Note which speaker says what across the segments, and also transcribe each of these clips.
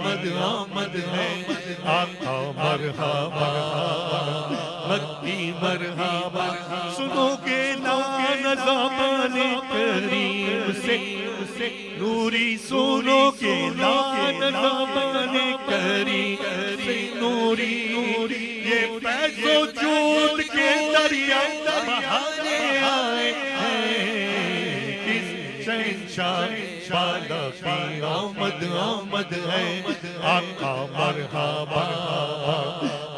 Speaker 1: आमद आमद है, आका मरहबा मक्की मरहबा। सुनोगे ना ज़बाने करीम से नूरी, सुनोगे ना ज़बाने करीम से नूरी, ये फैज़ो जूद के दरिया बहाने आए हैं। किस शहंशाह बाला की आमद आमद है, आका मरहबा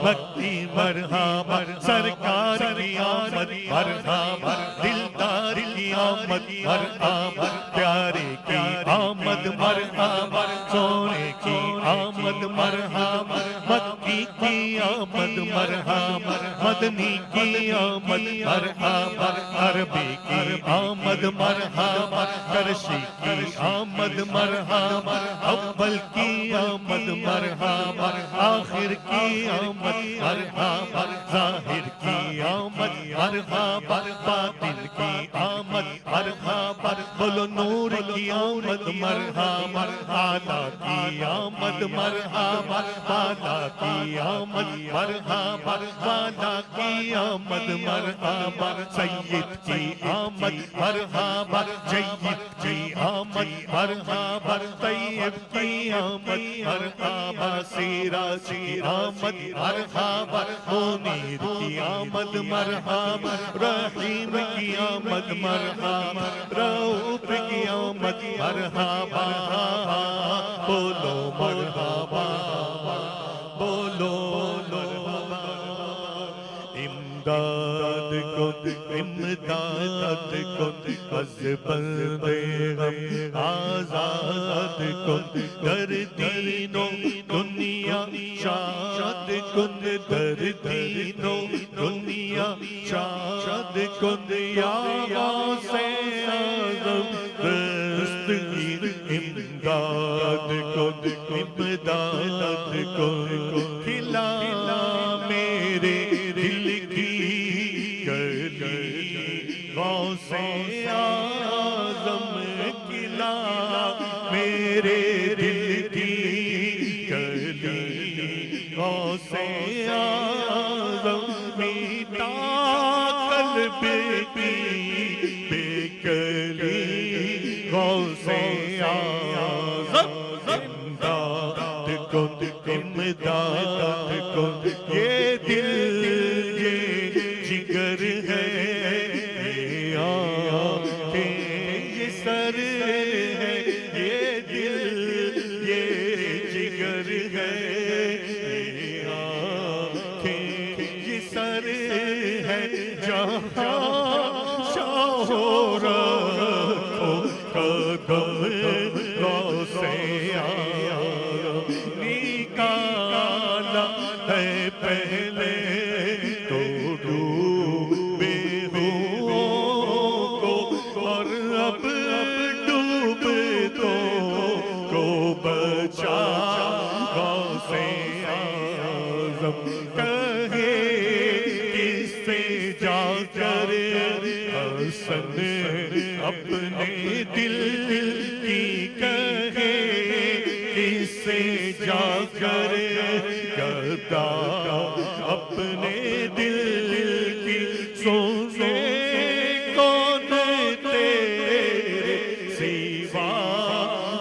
Speaker 1: मक्की मरहबा। सरकार की आमद मरहबा, दिलदार की आमद मरहबा, प्यारे की आमद मरहबा, सोने की आमद मरहबा, मक्की की आमद मरहबा, मदनी की आमद मरहबा, अरबी की आमद मरहबा, करशी की आमद मरहबा, अव्वल की आमद मरहबा, आखिर की आमद मरहबा, जाहिर की आमद मरहबा, बातिन की आमद मरहबा। बोलो नूर की आमद मरहबा, आला की आमद मरहबा, बाला की आमद मरहबा, बाला की आमद मरहबा, सय्यद की आमद मरहबा, जय्यद की आमद मरहबा, तय्यब की आमद मरहबा, सिराज की आमद मरहबा, मुनीर की आमद मरहबा, रहीम की आमद मरहबा, रऊफ की आमद मरहबा। बोलो मरहबा, बोलो मरहबा। इमदाद को इमदाद को अज़ बंदे हम आज़ाद को, दर दीनो दुनिया शाद कुन, दर दीनो दुनिया शाद कुन, या गौसे आज़म दस्तगीर। इमदाद को इमदाद को खिला मेरे दिल की कली, गौसे आज़म खिला मेरे दिल की कली, गौसे आज़म मीठा कल्ब की बेकली, गौसे आज़म। इमदाद को इमदाद को, ये दिल ये जिगर है, ये आँखें ये सर है, ये दिल ये जिगर है, ये आँखें ये सर है, जहाँ शाहो रखो कदम गौसे आज़म। निकाला है पहले तो डूबे हुओं को, और अब डूब तो को बचा गौसे आज़म। कहे किससे जाकर हसन अपने दिल की, कहे किससे जाकर गदा अपने दिल की, सोने कौन तेरे सिवा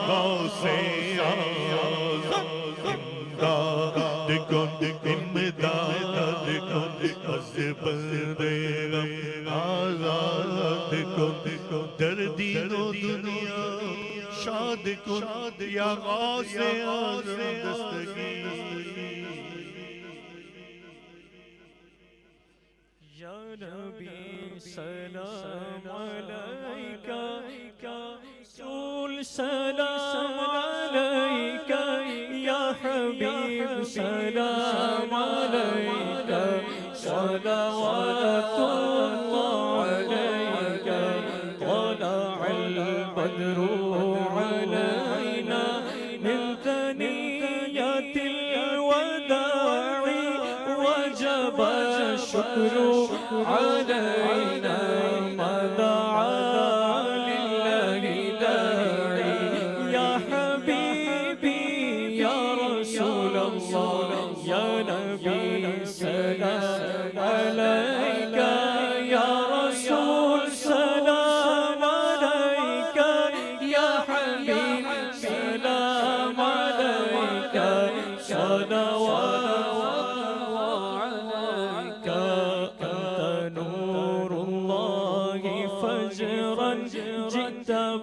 Speaker 1: गौसे आज़म। इमदाद को इमदाद को अज़ बंदे हम आज़ाद को, दर्दीनो दुनिया शाद को, या गौसे आज़म दस्तगीर।
Speaker 2: या नबी सलाम अलैका, रसूल सलाम अलैका, या हबीब सलाम अलैका, सलावतुल्लाह अलैका, तलअल बद्रु अलैना मिन तनियतिल वदा'i, वजब शुक्र अलैना मदआ लिल्लाहि दा'i। या हबीबी या अल्लाह या नबी सलाम अलैका या रसूल सलाम अलैका या हबीब सलाम अलैका सलवात अलैका नूरुल्लाहि फजरन जित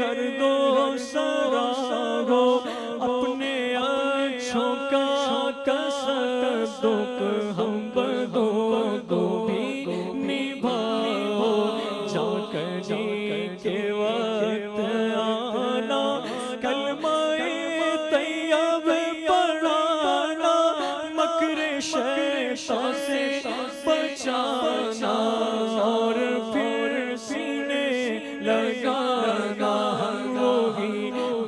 Speaker 2: हर दो सरा हो अपने आँखों का कसदुक हम बदों दो भी निभाओ जाकनी के वक्त आना कलमाए तैयब पढ़ाना मकरे शैतान से बचाना और फिर सीने लगाना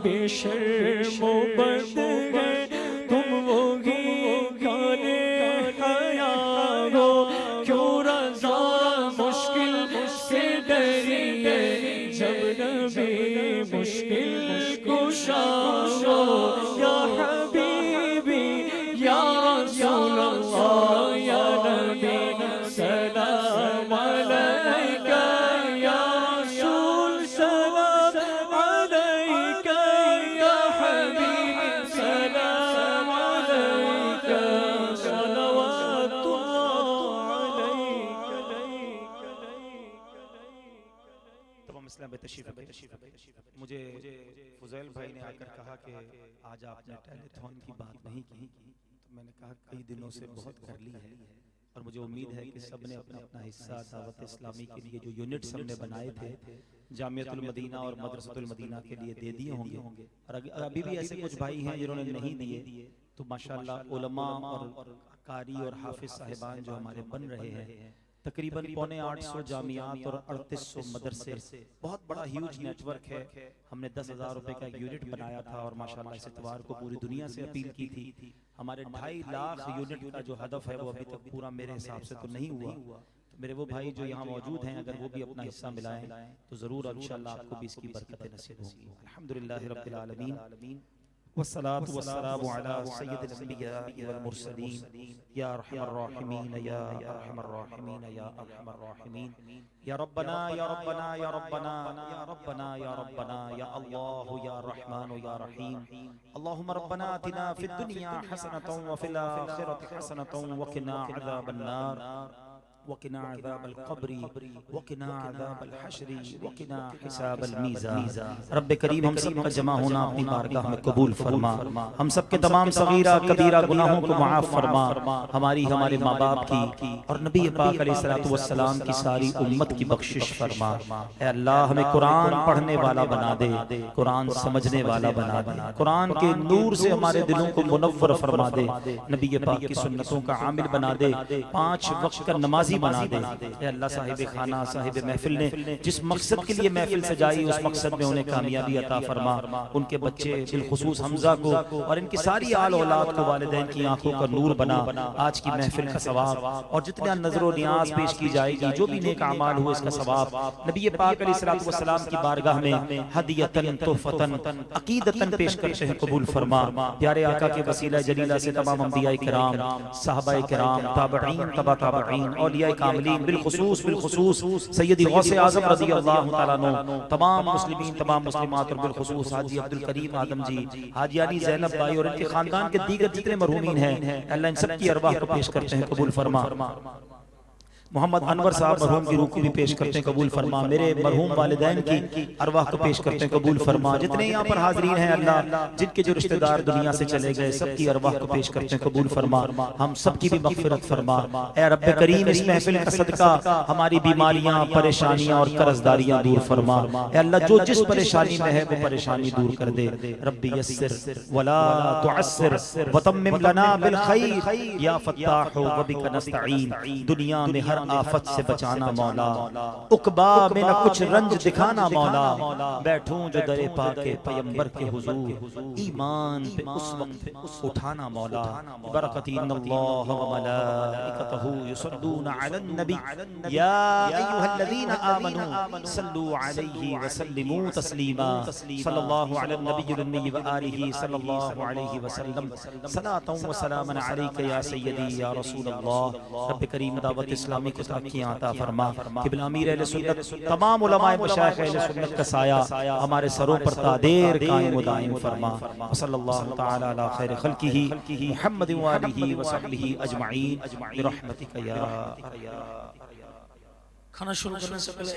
Speaker 2: बेशर्मो बद है तुम वही खाने हया हो क्यों रज़ा मुश्किल से डरिए जब नबी मुश्किल कुशा हो या हबीबी या रसूल अल्लाह या नबी सलाम अलैका या रसूल सलाम अलैका या हबीब सलाम अलैका सलवातुल्लाह अलैका।
Speaker 3: तमाम इस्लाम में तशरीफ मुझे फुज़ैल भाई ने आकर कहा कि आज आपने टेलीथॉन की बात नहीं की, तो मैंने कहा कई दिनों से बहुत कर ली है और मुझे उम्मीद है कि सब ने अपना अपना हिस्सा दावत इस्लामी के लिए जो यूनिट्स हमने बनाए थे जामियतुल मदीना और मदरसतुल मदीना के लिए दे दिए होंगे और अभी भी ऐसे कुछ भाई हैं जिन्होंने नहीं दिए, तो माशाअल्लाह उलमा और कारी और हाफिज साहिबान जो हमारे बन रहे हैं तकरीबन 750 जामियात और 3800 मदरसे, बहुत बड़ा ह्यूज नेटवर्क है। हमने 10,000 रुपए का एक यूनिट बनाया था और माशाल्लाह इस इतवार को पूरी दुनिया से अपील की थी। हमारे 2.5 लाख यूनिट का जो हदफ है वो अभी तक पूरा मेरे हिसाब से तो नहीं हुआ। तो मेरे वो भाई जो यहाँ मौजूद हैं अगर वो भी अपना हिस्सा मिलाएं तो जरूर इंशाअल्लाह आपको भी इसकी बरकतें नसीब होंगी। अल्हम्दुलिल्लाह रब्बिल आलमीन वस्सलातु वस्सलामु अला सय्यिदिल अंबिया वल मुरसलीन या अरहमर राहिमीन या अरहमर राहिमीन या अरहमर राहिमीन या रब्बना या रब्बना या रब्बना या रब्बना या रब्बना या अल्लाह या रहमान या रहीम अल्लाहुम्मा रब्बना आतिना फिद दुनिया हसनतन व फिल आखिरति हसनतन व क़िना अज़ाबन नार वक़िना अज़ाबल क़ब्रि वक़िना अज़ाबल हश्रि वक़िना हिसाबल मीज़ान। रब्बे करीम हम सब का जमा होना अपनी बारगाह में कबूल फरमा, हम सब के तमाम सगीरा कबीरा गुनाहों को माफ़ फरमा, हमारी हमारे माँ बाप की और नबी पाक अलैहिस्सलातु वस्सलाम की सारी उम्मत की बख्शिश फरमा। ऐ अल्लाह हमें कुरान पढ़ने वाला बना दे, कुरान समझने वाला बना दे, कुरान के नूर से हमारे दिलों को मुनव्वर फरमा दे, नबी पाक की सुन्नतों का आमिल बना दे, 5 वक्त का नमाजी बना दे। अल्लाह साहिब खाना साहिब महफिल ने जिस मकसद के लिए महफिल सजाई उस मकसद में उन्हें कामयाबी अता फरमा, उनके बच्चे बिलखुसूस हमजा को और इनकी सारी आल औलाद को वालिदैन की आंखों का नूर बना। आज की महफिल का सवाब और जितना नजरो नियाज पेश की जाएगी जो भी नेक अमाल हुए इसका सवाब नबी पाक अलैहिस्सलातु वस्सलाम की बारगाह में हदियतन तोहफतन अकीदतन पेश करते हैं, कबूल फरमा। प्यारे आका के वसीला जलीला से तमाम अंबिया किराम सहाबा किराम ताबईन तबा ताबईन औलिया कामिलीन बिलखुसूस सैयदी गौसे आज़म रज़ियल्लाहु तआला अन्हु तमाम मुस्लिमीन तमाम मुस्लिमात और बिलखुसूस हाजी अब्दुल करीम आदम जी हाजी अली ज़ैनब भाई और इनके खानदान के दीगर जितने मरहूमीन हैं अल्लाह इन सब की अरवाह को पेश करते हैं, कबूल फरमा। मोहम्मद अनवर साहब मरहूम की रूह को भी पेश करते हैं, कबूल फरमा। मेरे मरहूम वालिदैन की अरवाह को पेश करते हैं, कबूल फरमा। जितने यहाँ पर हाज़रीन हैं अल्लाह, जिनके जो रिश्तेदार दुनिया से चले गए, सबकी अरवाह को पेश करते हैं, कबूल फरमा। हम सबकी भी मग़फ़िरत फरमा। ऐ रब्बे करीम, इस महफ़िल का सदका हमारी बीमारियां, परेशानियां और कर्ज़दारियां दूर फरमा। ऐ अल्लाह, जो जिस परेशानी में है वो परेशानी दूर कर दे। रब्बी यस्सिर वला तुअस्सिर वतम्मिम लना बिल खैर या फत्ताह व बिका नस्तईन। दुनिया में हर आफत से बचाना मौला, उक़बा में न कुछ रंज दिखाना मौला। बैठूं जो दरे पाके पैगंबर के हुजूर, ईमान पे उस वक्त उठाना मौला। बरकती इन्नल्लाह व मलाइकतहू युसल्लूना अलन नबी या अय्युहल्लज़ीना आमनू सल्लू अलैहि व सल्लिमू तस्लीमा। सल्लल्लाहु अला नबिय्यिल उम्मी व आलिहि सल्लल्लाहु अलैहि वसल्लम। सलातन व सलामन अलैका या सय्यदी या रसूलल्लाह। रब्ब करीम दावत इस्लामी को तरक्कियां अता फरमा। क़िबला अमीर अहले सुन्नत, तमाम उलमाए मशाइख़ अहले सुन्नत का साया हमारे सरों पर तादेर कायम व दायम फरमा। सल्लल्लाहु तआला अला खैर खल्क़िही मुहम्मद व आलिहि व सहबिही अजमईन बिरहमतिका या।
Speaker 2: खाना शुरू करने से पहले